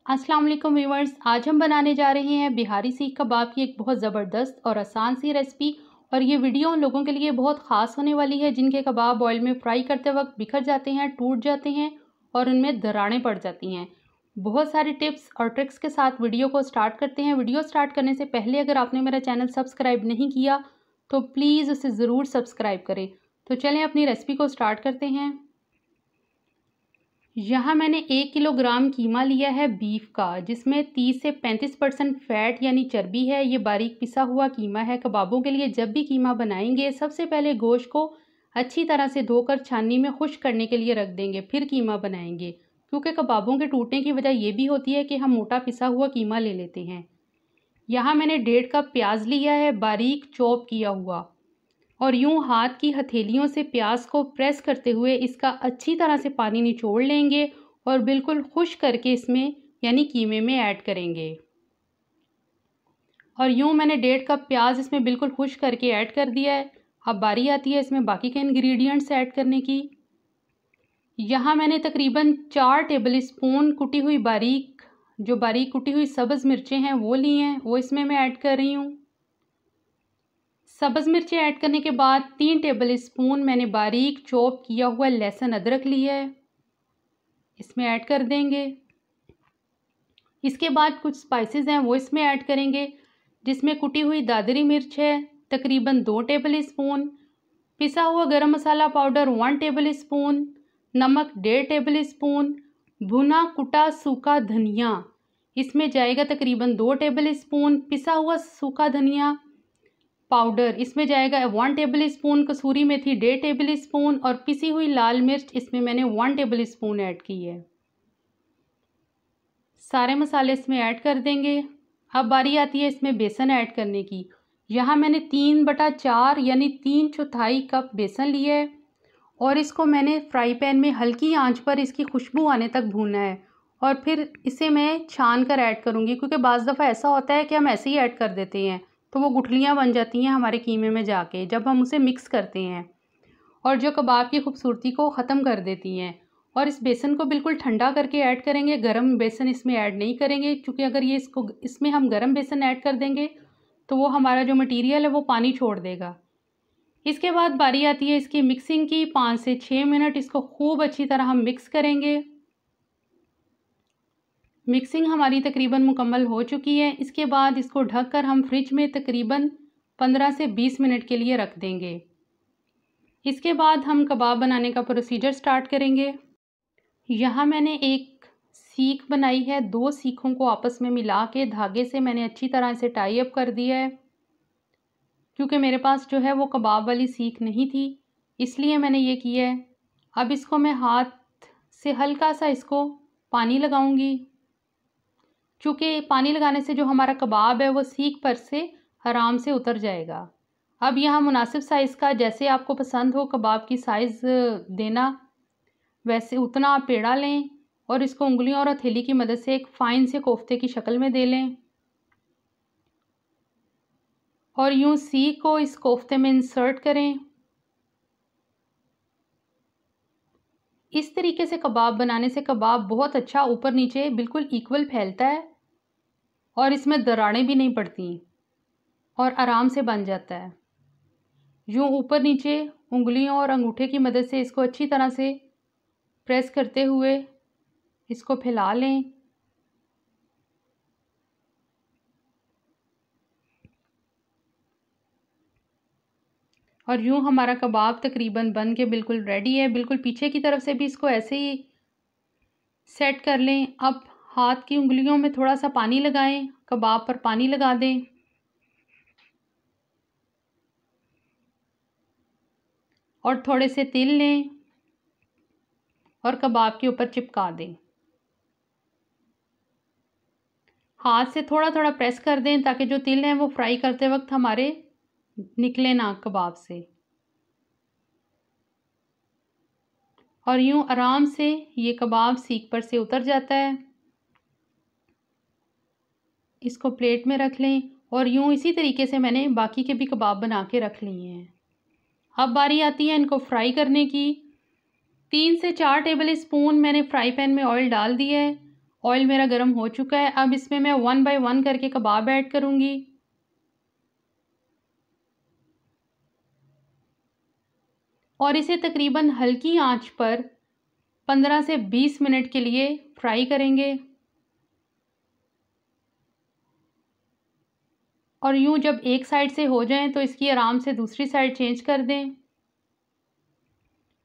अस्सलाम वालेकुम व्यूअर्स, आज हम बनाने जा रहे हैं बिहारी सीख कबाब की एक बहुत ज़बरदस्त और आसान सी रेसिपी। और ये वीडियो उन लोगों के लिए बहुत ख़ास होने वाली है जिनके कबाब ऑयल में फ्राई करते वक्त बिखर जाते हैं, टूट जाते हैं और उनमें दरारें पड़ जाती हैं। बहुत सारी टिप्स और ट्रिक्स के साथ वीडियो को स्टार्ट करते हैं। वीडियो स्टार्ट करने से पहले अगर आपने मेरा चैनल सब्सक्राइब नहीं किया तो प्लीज़ उसे ज़रूर सब्सक्राइब करें। तो चलें अपनी रेसिपी को स्टार्ट करते हैं। यहाँ मैंने 1 किलोग्राम कीमा लिया है बीफ का, जिसमें 30 से 35% फैट यानी चर्बी है। ये बारीक पिसा हुआ कीमा है। कबाबों के लिए जब भी कीमा बनाएंगे सबसे पहले गोश्त को अच्छी तरह से धोकर छाननी में खुश्क करने के लिए रख देंगे, फिर कीमा बनाएंगे। क्योंकि कबाबों के टूटने की वजह ये भी होती है कि हम मोटा पिसा हुआ कीमा ले लेते हैं। यहाँ मैंने 1.5 कप प्याज लिया है, बारीक चॉप किया हुआ, और यूं हाथ की हथेलियों से प्याज को प्रेस करते हुए इसका अच्छी तरह से पानी निचोड़ लेंगे और बिल्कुल खुश्क करके इसमें यानी कीमे में ऐड करेंगे। और यूं मैंने 1.5 कप प्याज इसमें बिल्कुल खुश्क करके ऐड कर दिया है। अब बारी आती है इसमें बाकी के इंग्रेडिएंट्स ऐड करने की। यहाँ मैंने तकरीबन 4 टेबल स्पून कुटी हुई बारीक कुटी हुई सब्ज़ मिर्चें हैं वो ली हैं, वो इसमें मैं ऐड कर रही हूँ। सब्ज़ मिर्चें ऐड करने के बाद 3 टेबल स्पून मैंने बारीक चॉप किया हुआ लहसुन अदरक लिया है, इसमें ऐड कर देंगे। इसके बाद कुछ स्पाइसेस हैं वो इसमें ऐड करेंगे, जिसमें कुटी हुई दादरी मिर्च है तकरीबन 2 टेबल स्पून, पिसा हुआ गरम मसाला पाउडर 1 टेबल स्पून, नमक 1.5 टेबल स्पून, भुना कुटा सूखा धनिया इसमें जाएगा तकरीबन 2 टेबल स्पून, पिसा हुआ सूखा धनिया पाउडर इसमें जाएगा 1 टेबल स्पून, कसूरी मेथी 1.5 टेबल स्पून, और पिसी हुई लाल मिर्च इसमें मैंने 1 टेबल स्पून ऐड की है। सारे मसाले इसमें ऐड कर देंगे। अब बारी आती है इसमें बेसन ऐड करने की। यहाँ मैंने 3/4 यानी 3/4 कप बेसन लिया है और इसको मैंने फ्राई पैन में हल्की आंच पर इसकी खुशबू आने तक भूनना है और फिर इसे मैं छान कर ऐड करूँगी, क्योंकि बाज़ दफ़ा ऐसा होता है कि हम ऐसे ही ऐड कर देते हैं तो वो गुठलियाँ बन जाती हैं हमारे कीमे में जाके जब हम उसे मिक्स करते हैं, और जो कबाब की खूबसूरती को ख़त्म कर देती हैं। और इस बेसन को बिल्कुल ठंडा करके ऐड करेंगे, गरम बेसन इसमें ऐड नहीं करेंगे, क्योंकि अगर इसमें हम गरम बेसन ऐड कर देंगे तो वो हमारा जो मटीरियल है वो पानी छोड़ देगा। इसके बाद बारी आती है इसकी मिक्सिंग की। 5 से 6 मिनट इसको खूब अच्छी तरह हम मिक्स करेंगे। मिक्सिंग हमारी तकरीबन मुकम्मल हो चुकी है। इसके बाद इसको ढककर हम फ्रिज में तकरीबन 15 से 20 मिनट के लिए रख देंगे। इसके बाद हम कबाब बनाने का प्रोसीजर स्टार्ट करेंगे। यहाँ मैंने एक सीख बनाई है, 2 सीखों को आपस में मिला के धागे से मैंने अच्छी तरह से टाई अप कर दिया है, क्योंकि मेरे पास जो है वो कबाब वाली सीख नहीं थी, इसलिए मैंने ये किया है। अब इसको मैं हाथ से हल्का सा इसको पानी लगाऊंगी, चूँकि पानी लगाने से जो हमारा कबाब है वो सीख पर से आराम से उतर जाएगा। अब यहाँ मुनासिब साइज़ का, जैसे आपको पसंद हो कबाब की साइज़ देना, वैसे उतना आप पेड़ा लें और इसको उंगलियों और हथेली की मदद से एक फ़ाइन से कोफ्ते की शक्ल में दे लें और यूँ सीख को इस कोफ्ते में इंसर्ट करें। इस तरीके से कबाब बनाने से कबाब बहुत अच्छा ऊपर नीचे बिल्कुल इक्वल फैलता है और इसमें दरारें भी नहीं पड़ती और आराम से बन जाता है। यूँ ऊपर नीचे उंगलियों और अंगूठे की मदद से इसको अच्छी तरह से प्रेस करते हुए इसको फैला लें। और यूँ हमारा कबाब तकरीबन बन के बिल्कुल रेडी है। बिल्कुल पीछे की तरफ से भी इसको ऐसे ही सेट कर लें। अब हाथ की उंगलियों में थोड़ा सा पानी लगाएं, कबाब पर पानी लगा दें और थोड़े से तिल लें और कबाब के ऊपर चिपका दें। हाथ से थोड़ा थोड़ा प्रेस कर दें ताकि जो तिल हैं वो फ्राई करते वक्त हमारे निकले ना कबाब से। और यूँ आराम से ये कबाब सीख पर से उतर जाता है। इसको प्लेट में रख लें और यूँ इसी तरीके से मैंने बाकी के भी कबाब बना के रख लिए हैं। अब बारी आती है इनको फ्राई करने की। 3 से 4 टेबल स्पून मैंने फ्राई पैन में ऑयल डाल दिया है ऑयल मेरा गर्म हो चुका है। अब इसमें मैं 1 बाय 1 करके कबाब ऐड करूँगी। और इसे तकरीबन हल्की आंच पर 15 से 20 मिनट के लिए फ्राई करेंगे। और यूँ जब एक साइड से हो जाएं तो इसकी आराम से दूसरी साइड चेंज कर दें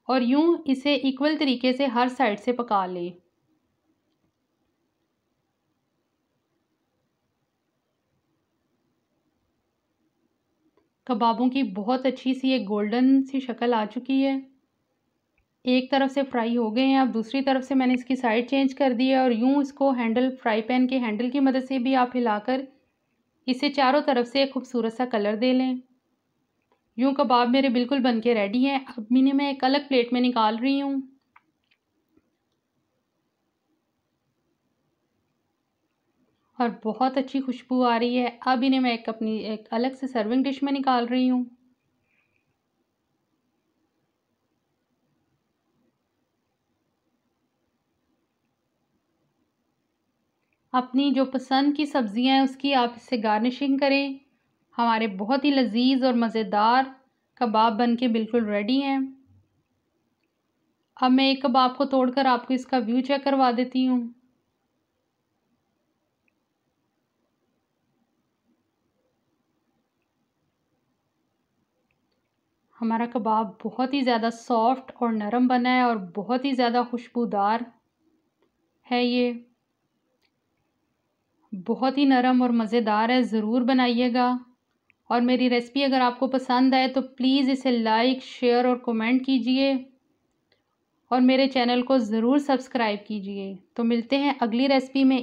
और यूँ इसे इक्वल तरीके से हर साइड से पका लें। कबाबों की बहुत अच्छी सी एक गोल्डन सी शक्ल आ चुकी है। एक तरफ से फ्राई हो गए हैं। अब दूसरी तरफ से मैंने इसकी साइड चेंज कर दी है और यूँ इसको फ्राई पैन के हैंडल की मदद से भी आप हिलाकर इसे चारों तरफ से एक खूबसूरत सा कलर दे लें। यूँ कबाब मेरे बिल्कुल बन के रेडी हैं। अब इन्हें मैं एक अलग प्लेट में निकाल रही हूँ। और बहुत अच्छी खुशबू आ रही है। अब इन्हें मैं एक अलग से सर्विंग डिश में निकाल रही हूँ। अपनी जो पसंद की सब्ज़ियाँ हैं उसकी आप इससे गार्निशिंग करें। हमारे बहुत ही लजीज और मज़ेदार कबाब बन के बिल्कुल रेडी हैं। अब मैं एक कबाब को तोड़कर आपको इसका व्यू चेक करवा देती हूँ। हमारा कबाब बहुत ही ज़्यादा सॉफ्ट और नरम बना है और बहुत ही ज़्यादा खुशबूदार है। ये बहुत ही नरम और मज़ेदार है। ज़रूर बनाइएगा। और मेरी रेसिपी अगर आपको पसंद आए तो प्लीज़ इसे लाइक, शेयर और कमेंट कीजिए और मेरे चैनल को ज़रूर सब्सक्राइब कीजिए। तो मिलते हैं अगली रेसिपी में।